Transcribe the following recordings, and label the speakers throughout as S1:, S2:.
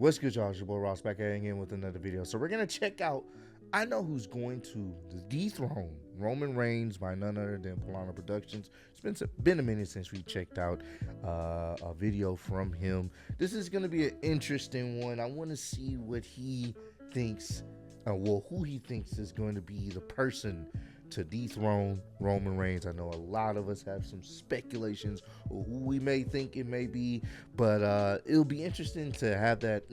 S1: What's good, y'all? It's your boy Ross back at again with another video. So we're gonna check out. I know who's going to dethrone Roman Reigns by none other than Polana Productions. It's been a minute since we checked out a video from him. This is gonna be an interesting one. I want to see what he thinks, who he thinks is going to be the person to dethrone Roman Reigns. I know a lot of us have some speculations of who we may think it may be, but it'll be interesting to have that,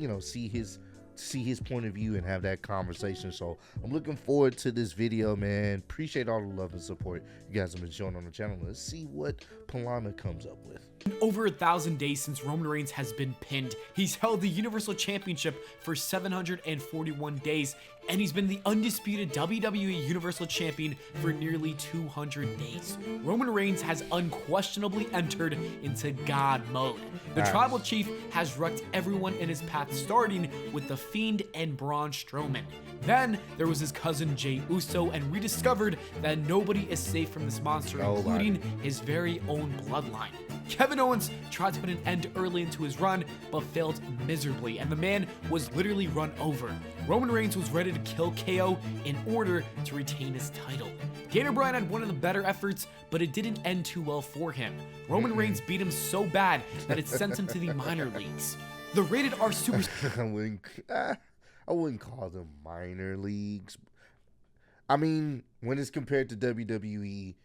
S1: see his point of view and have that conversation. So I'm looking forward to this video, man. Appreciate all the love and support you guys have been showing on the channel. Let's see what Polana comes up with.
S2: Over 1,000 days since Roman Reigns has been pinned, he's held the Universal Championship for 741 days, and he's been the undisputed WWE Universal Champion for nearly 200 days. Roman Reigns has unquestionably entered into God mode. The Tribal Chief has wrecked everyone in his path, starting with The Fiend and Braun Strowman. Then there was his cousin Jey Uso, and we discovered that nobody is safe from this monster, including his very own bloodline. Kevin Owens tried to put an end early into his run, but failed miserably, and the man was literally run over. Roman Reigns was ready to kill KO in order to retain his title. Daniel Bryan had one of the better efforts, but it didn't end too well for him. Roman Reigns beat him so bad that it sent him to the minor leagues. The rated R super...
S1: I wouldn't call them minor leagues. I mean, when it's compared to WWE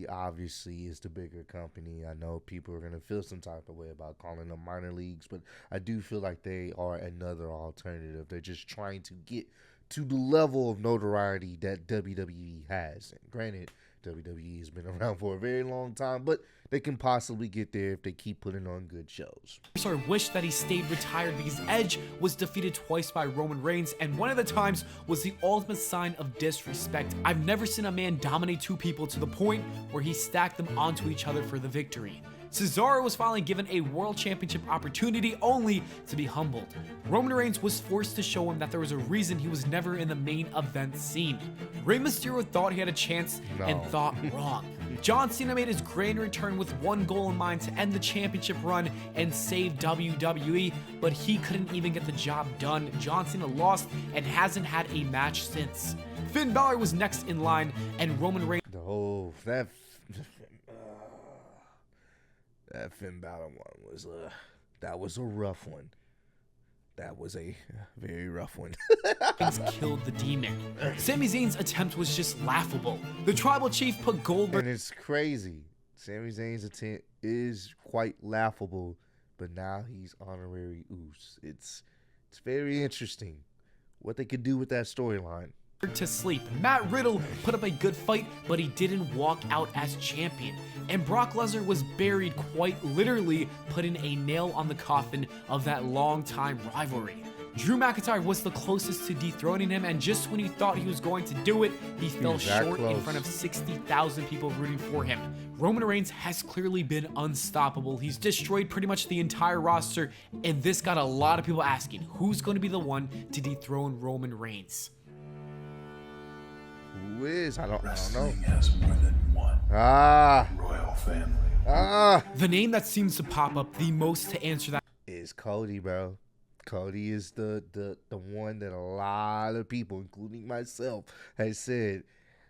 S1: obviously is the bigger company. I know people are going to feel some type of way about calling them minor leagues, but I do feel like they are another alternative. They're just trying to get to the level of notoriety that WWE has. And granted, WWE has been around for a very long time, but they can possibly get there if they keep putting on good shows.
S2: I wish that he stayed retired because Edge was defeated twice by Roman Reigns, and one of the times was the ultimate sign of disrespect. I've never seen a man dominate two people to the point where he stacked them onto each other for the victory. Cesaro was finally given a world championship opportunity only to be humbled. Roman Reigns was forced to show him that there was a reason he was never in the main event scene. Rey Mysterio thought he had a chance and thought wrong. John Cena made his grand return with one goal in mind to end the championship run and save WWE, but he couldn't even get the job done. John Cena lost and hasn't had a match since. Finn Balor was next in line, and Roman Reigns...
S1: That Finn Balor one was that was a rough one. That was a very rough one.
S2: killed the demon. Sami Zayn's attempt was just laughable. The Tribal Chief put Goldberg...
S1: And it's crazy. Sami Zayn's attempt is quite laughable, but now he's honorary Oos. It's very interesting what they could do with that storyline.
S2: To sleep. Matt Riddle put up a good fight, but he didn't walk out as champion. And Brock Lesnar was buried, quite literally putting a nail on the coffin of that long-time rivalry. Drew McIntyre was the closest to dethroning him, and just when he thought he was going to do it, he fell short in front of 60,000 people rooting for him. Roman Reigns has clearly been unstoppable. He's destroyed pretty much the entire roster, and this got a lot of people asking, who's going to be the one to dethrone Roman Reigns?
S1: Who is? I don't know.
S3: Wrestling has more than one royal family.
S2: The name that seems to pop up the most to answer that
S1: is Cody, bro. Cody is the one that a lot of people, including myself, has said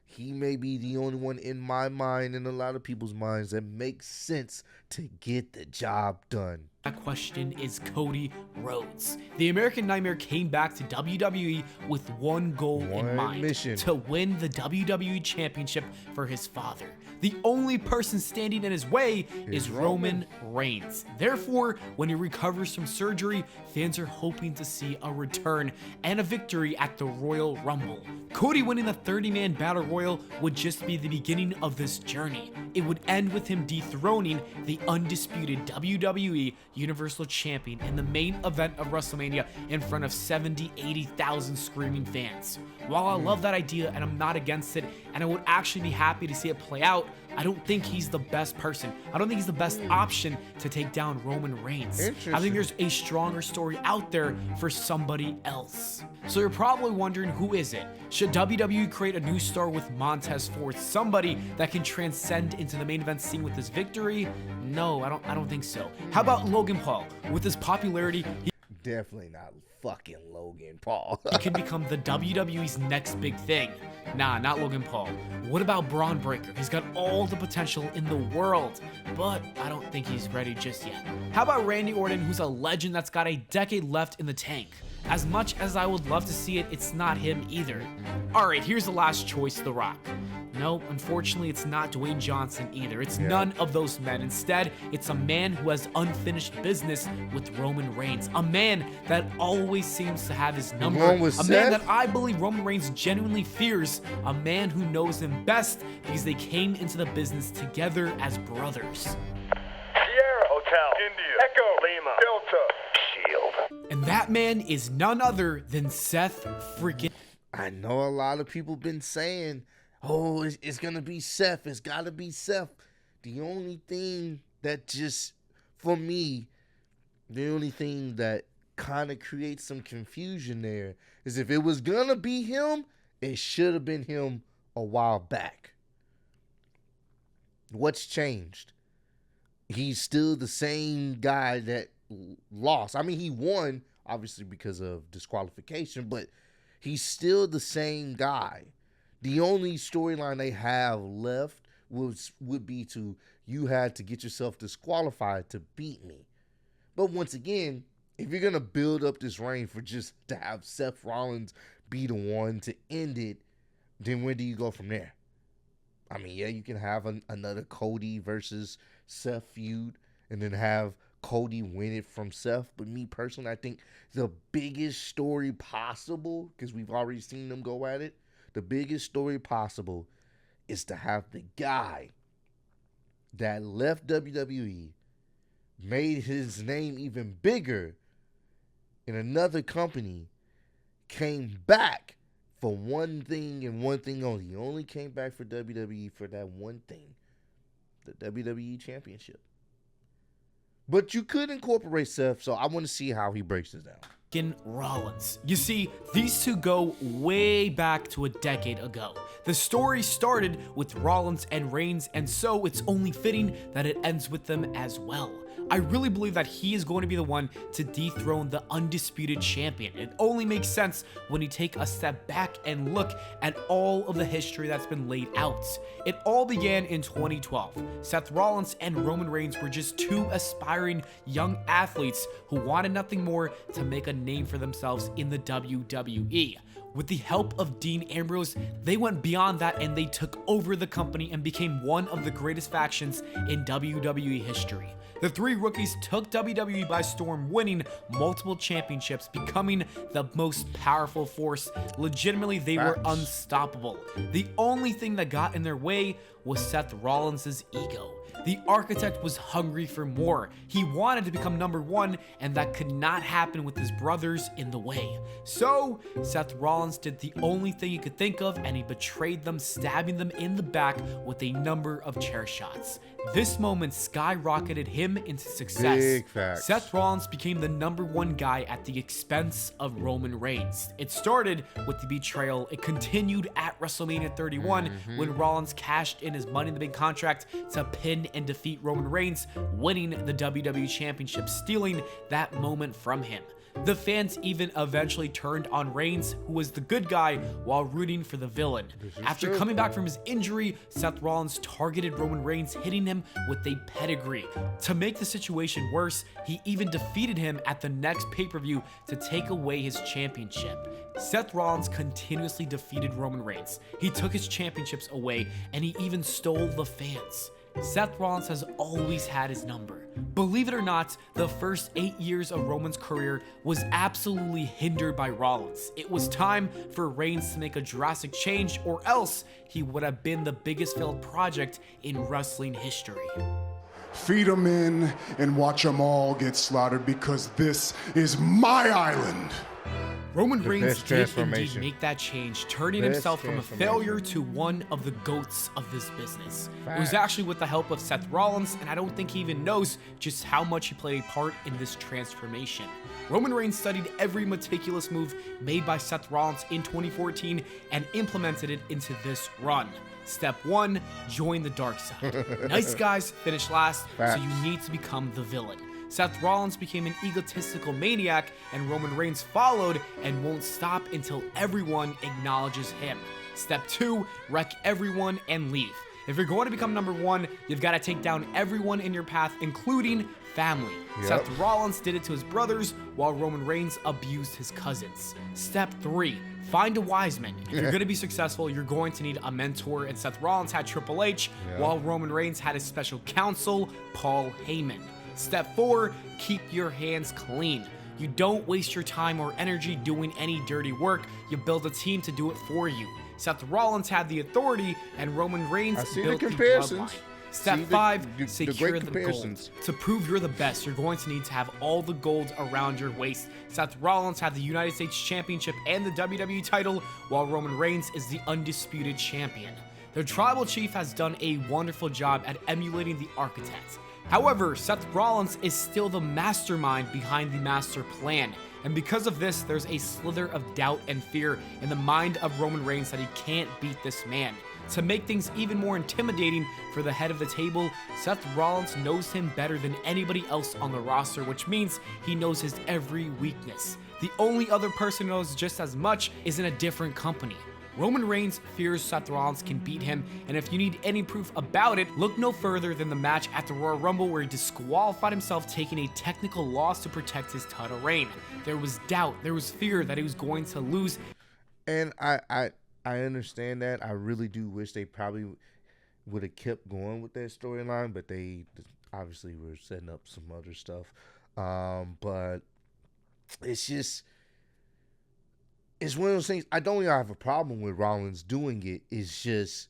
S1: he may be the only one in my mind and a lot of people's minds that makes sense to get the job done.
S2: That question is Cody Rhodes. The American Nightmare came back to WWE with one goal in mind:
S1: mission.
S2: To win the WWE Championship for his father. The only person standing in his way is Roman Reigns. Therefore, when he recovers from surgery, fans are hoping to see a return and a victory at the Royal Rumble. Cody winning the 30-man Battle Royal would just be the beginning of this journey. It would end with him dethroning the undisputed WWE Universal Champion in the main event of WrestleMania in front of 80,000 screaming fans. While I love that idea and I'm not against it, and I would actually be happy to see it play out, I don't think he's the best person. I don't think he's the best option to take down Roman Reigns. I think there's a stronger story out there for somebody else. So you're probably wondering, who is it? Should WWE create a new star with Montez Ford, somebody that can transcend into the main event scene with his victory? No, I don't think so. How about Logan Paul? With his popularity,
S1: definitely not fucking Logan Paul.
S2: He can become the WWE's next big thing. Nah, not Logan Paul. What about Braun Breaker? He's got all the potential in the world, but I don't think he's ready just yet. How about Randy Orton, who's a legend that's got a decade left in the tank? As much as I would love to see it, it's not him either. Alright, here's the last choice, The Rock. No, unfortunately, it's not Dwayne Johnson either. It's none of those men. Instead, it's a man who has unfinished business with Roman Reigns. A man that always seems to have his number. A man that I believe Roman Reigns genuinely fears. A man who knows him best because they came into the business together as brothers.
S4: Sierra Hotel, India, Echo, Lima, Delta, Shield.
S2: And that man is none other than Seth freaking.
S1: I know a lot of people been saying, oh, it's going to be Seth. It's got to be Seth. The only thing that just, for me, the only thing that kind of creates some confusion there is if it was going to be him, it should have been him a while back. What's changed? He's still the same guy that lost. I mean, he won, obviously, because of disqualification, but he's still the same guy. The only storyline they have left would be you had to get yourself disqualified to beat me. But once again, if you're going to build up this reign for just to have Seth Rollins be the one to end it, then where do you go from there? I mean, yeah, you can have another Cody versus Seth feud and then have Cody win it from Seth. But me personally, I think the biggest story possible, because we've already seen them go at it, the biggest story possible is to have the guy that left WWE, made his name even bigger in another company, came back for one thing and one thing only. He only came back for WWE for that one thing, the WWE Championship. But you could incorporate Seth, so I want to see how he breaks this down.
S2: Rollins. You see, these two go way back to a decade ago. The story started with Rollins and Reigns, and so it's only fitting that it ends with them as well. I really believe that he is going to be the one to dethrone the undisputed champion. It only makes sense when you take a step back and look at all of the history that's been laid out. It all began in 2012. Seth Rollins and Roman Reigns were just two aspiring young athletes who wanted nothing more to make a name for themselves in the WWE. With the help of Dean Ambrose, they went beyond that and they took over the company and became one of the greatest factions in WWE history. The three rookies took WWE by storm, winning multiple championships, becoming the most powerful force. Legitimately, they were unstoppable. The only thing that got in their way was Seth Rollins' ego. The architect was hungry for more. He wanted to become number one, and that could not happen with his brothers in the way. So, Seth Rollins did the only thing he could think of, and he betrayed them, stabbing them in the back with a number of chair shots. This moment skyrocketed him into success.
S1: Big facts.
S2: Seth Rollins became the number one guy at the expense of Roman Reigns. It started with the betrayal. It continued at WrestleMania 31 when Rollins cashed in his Money in the Bank contract to pin and defeat Roman Reigns, winning the WWE Championship, stealing that moment from him. The fans even eventually turned on Reigns, who was the good guy, while rooting for the villain. After coming back from his injury, Seth Rollins targeted Roman Reigns, hitting him with a pedigree. To make the situation worse, he even defeated him at the next pay-per-view to take away his championship. Seth Rollins continuously defeated Roman Reigns. He took his championships away, and he even stole the fans. Seth Rollins has always had his number. Believe it or not, the first 8 years of Roman's career was absolutely hindered by Rollins. It was time for Reigns to make a drastic change, or else he would have been the biggest failed project in wrestling history.
S5: Feed them in and watch them all get slaughtered, because this is my island.
S2: Roman Reigns did indeed make that change, turning himself from a failure to one of the GOATs of this business. It was actually with the help of Seth Rollins, and I don't think he even knows just how much he played a part in this transformation. Roman Reigns studied every meticulous move made by Seth Rollins in 2014 and implemented it into this run. Step 1, join the dark side. Nice guys finish last, so you need to become the villain. Seth Rollins became an egotistical maniac, and Roman Reigns followed and won't stop until everyone acknowledges him. Step 2, wreck everyone and leave. If you're going to become number 1, you've got to take down everyone in your path, including family. Seth Rollins did it to his brothers, while Roman Reigns abused his cousins. Step 3, find a wise man. If you're going to be successful, you're going to need a mentor, and Seth Rollins had Triple H, while Roman Reigns had his special counsel, Paul Heyman. Step 4, keep your hands clean. You don't waste your time or energy doing any dirty work. You build a team to do it for you. Seth Rollins had the authority, and Roman Reigns built the bloodline. Step 5, secure the gold. To prove you're the best, you're going to need to have all the gold around your waist. Seth Rollins had the United States Championship and the WWE title, while Roman Reigns is the undisputed champion. The Tribal Chief has done a wonderful job at emulating the architect. However, Seth Rollins is still the mastermind behind the master plan. And because of this, there's a slither of doubt and fear in the mind of Roman Reigns that he can't beat this man. To make things even more intimidating for the head of the table, Seth Rollins knows him better than anybody else on the roster, which means he knows his every weakness. The only other person who knows just as much is in a different company. Roman Reigns fears Seth Rollins can beat him, and if you need any proof about it, look no further than the match at the Royal Rumble where he disqualified himself, taking a technical loss to protect his title reign. There was doubt, there was fear that he was going to lose.
S1: And I understand that. I really do wish they probably would have kept going with that storyline, but they obviously were setting up some other stuff. But it's just... it's one of those things. I don't even have a problem with Rollins doing it. It's just,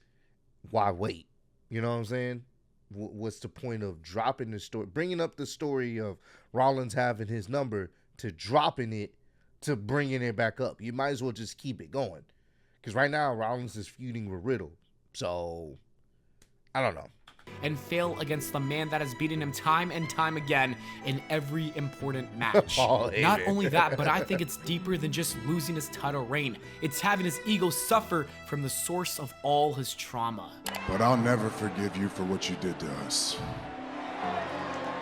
S1: why wait? You know what I'm saying? What's the point of dropping the story, bringing up the story of Rollins having his number, to dropping it to bringing it back up? You might as well just keep it going. Because right now, Rollins is feuding with Riddle. So, I don't know.
S2: And fail against the man that has beaten him time and time again in every important match. Not only that, but I think it's deeper than just losing his title reign. It's having his ego suffer from the source of all his trauma.
S5: But I'll never forgive you for what you did to us.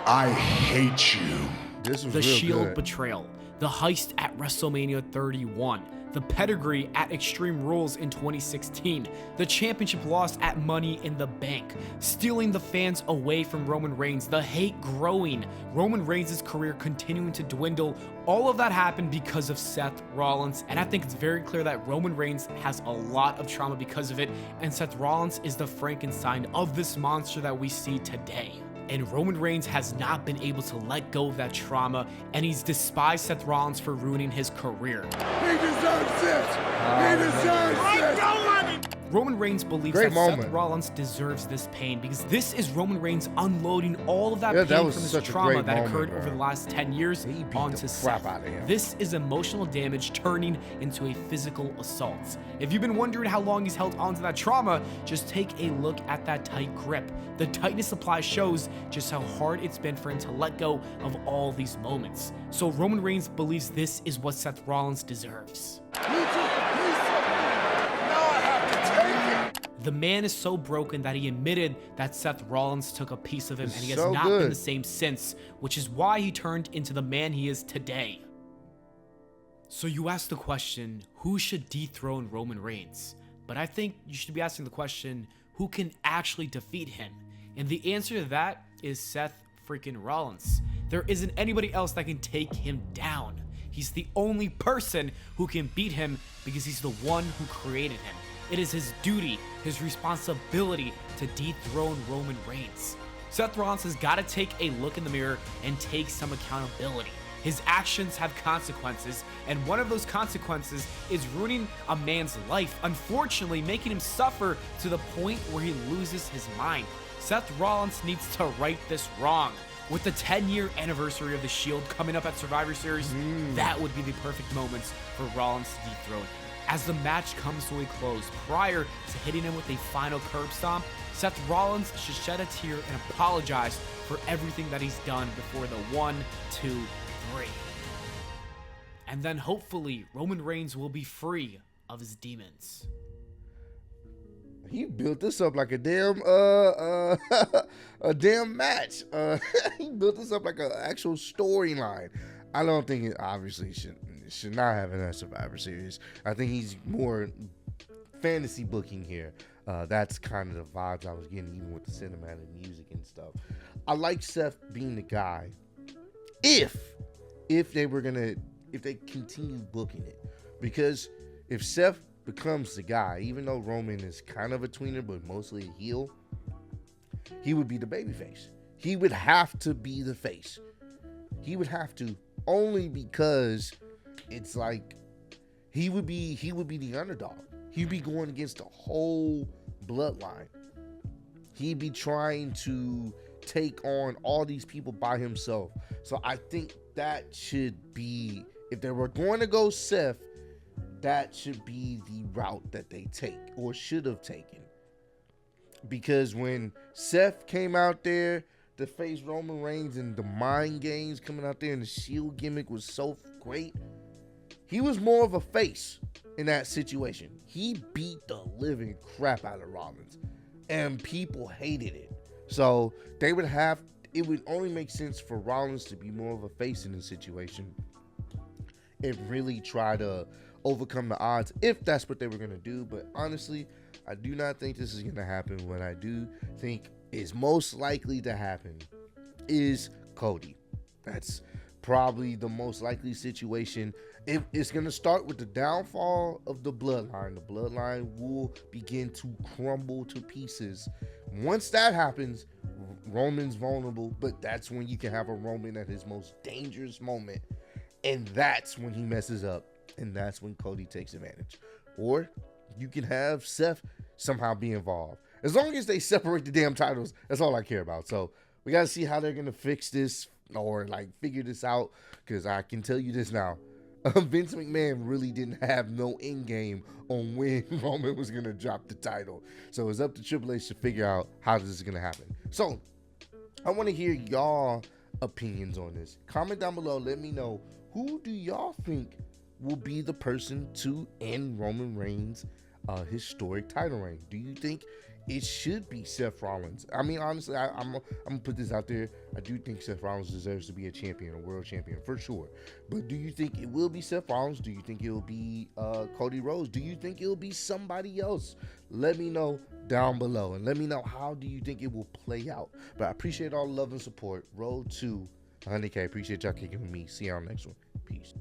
S5: I hate you.
S1: This was
S2: the
S1: real
S2: Shield
S1: good.
S2: betrayal, the heist at WrestleMania 31, the pedigree at Extreme Rules in 2016, the championship loss at Money in the Bank, stealing the fans away from Roman Reigns, the hate growing, Roman Reigns' career continuing to dwindle. All of that happened because of Seth Rollins, and I think it's very clear that Roman Reigns has a lot of trauma because of it, and Seth Rollins is the Frankenstein of this monster that we see today. And Roman Reigns has not been able to let go of that trauma, and he's despised Seth Rollins for ruining his career.
S5: He deserves it! He deserves it!
S2: Roman Reigns believes
S1: Great
S2: that
S1: moment.
S2: Seth Rollins deserves this pain because this is Roman Reigns unloading all of that
S1: Yeah, that
S2: pain
S1: was
S2: from his
S1: such a
S2: trauma
S1: great
S2: that
S1: moment,
S2: occurred
S1: bro.
S2: over the last 10 years
S1: He beat
S2: onto
S1: the
S2: Seth.
S1: crap out of him.
S2: This is emotional damage turning into a physical assault. If you've been wondering how long he's held onto that trauma, just take a look at that tight grip. The tightness applied shows just how hard it's been for him to let go of all these moments. So Roman Reigns believes this is what Seth Rollins deserves. The man is so broken that he admitted that Seth Rollins took a piece of him, and he has
S1: so
S2: not
S1: good.
S2: been the same since, which is why he turned into the man he is today. So you ask the question, who should dethrone Roman Reigns? But I think you should be asking the question, who can actually defeat him? And the answer to that is Seth freaking Rollins. There isn't anybody else that can take him down. He's the only person who can beat him because he's the one who created him. It is his duty, his responsibility to dethrone Roman Reigns. Seth Rollins has got to take a look in the mirror and take some accountability. His actions have consequences, and one of those consequences is ruining a man's life, unfortunately making him suffer to the point where he loses his mind. Seth Rollins needs to right this wrong. With the 10-year anniversary of the Shield coming up at Survivor Series, that would be the perfect moments for Rollins to dethrone him. As the match comes to a close, prior to hitting him with a final curb stomp, Seth Rollins should shed a tear and apologize for everything that he's done before the 1, 2, 3. And then hopefully Roman Reigns will be free of his demons.
S1: He built this up like a damn a damn match. He built this up like an actual storyline. I don't think it obviously should not have in a Survivor Series. I think he's more fantasy booking here. That's kind of the vibes I was getting, even with the cinematic music and stuff. I like Seth being the guy. If they continue booking it, because if Seth becomes the guy, even though Roman is kind of a tweener but mostly a heel, he would be the babyface. He would have to be the face. He would have to, only because it's like he would be the underdog. He'd be going against the whole bloodline. He'd be trying to take on all these people by himself. So I think that should be, if they were going to go Seth, that should be the route that they take, or should have taken. Because when Seth came out there to face Roman Reigns, and the mind games coming out there, and the Shield gimmick was so great, he was more of a face in that situation. He beat the living crap out of Rollins, and people hated it. So it would only make sense for Rollins to be more of a face in this situation and really try to overcome the odds, if that's what they were going to do. But honestly, I do not think this is going to happen. What I do think is most likely to happen is Cody. That's probably the most likely situation. It's going to start with the downfall of the bloodline. The bloodline will begin to crumble to pieces. Once that happens, Roman's vulnerable, but that's when you can have a Roman at his most dangerous moment, and that's when he messes up, and that's when Cody takes advantage. Or you can have Seth somehow be involved. As long as they separate the damn titles, that's all I care about. So we got to see how they're going to fix this, or like figure this out, because I can tell you this now. Vince McMahon really didn't have no end game on when Roman was going to drop the title. So it's up to Triple H to figure out how this is going to happen. So I want to hear y'all opinions on this. Comment down below. Let me know, who do y'all think will be the person to end Roman Reigns' historic title reign? Do you think it should be Seth Rollins? I mean, honestly, I'm gonna put this out there. I do think Seth Rollins deserves to be a champion, a world champion for sure. But do you think it will be Seth Rollins? Do you think it will be Cody Rhodes? Do you think it will be somebody else? Let me know down below, and let me know, how do you think it will play out? But I appreciate all the love and support. Road to 100K. Appreciate y'all kicking with me. See y'all next one. Peace.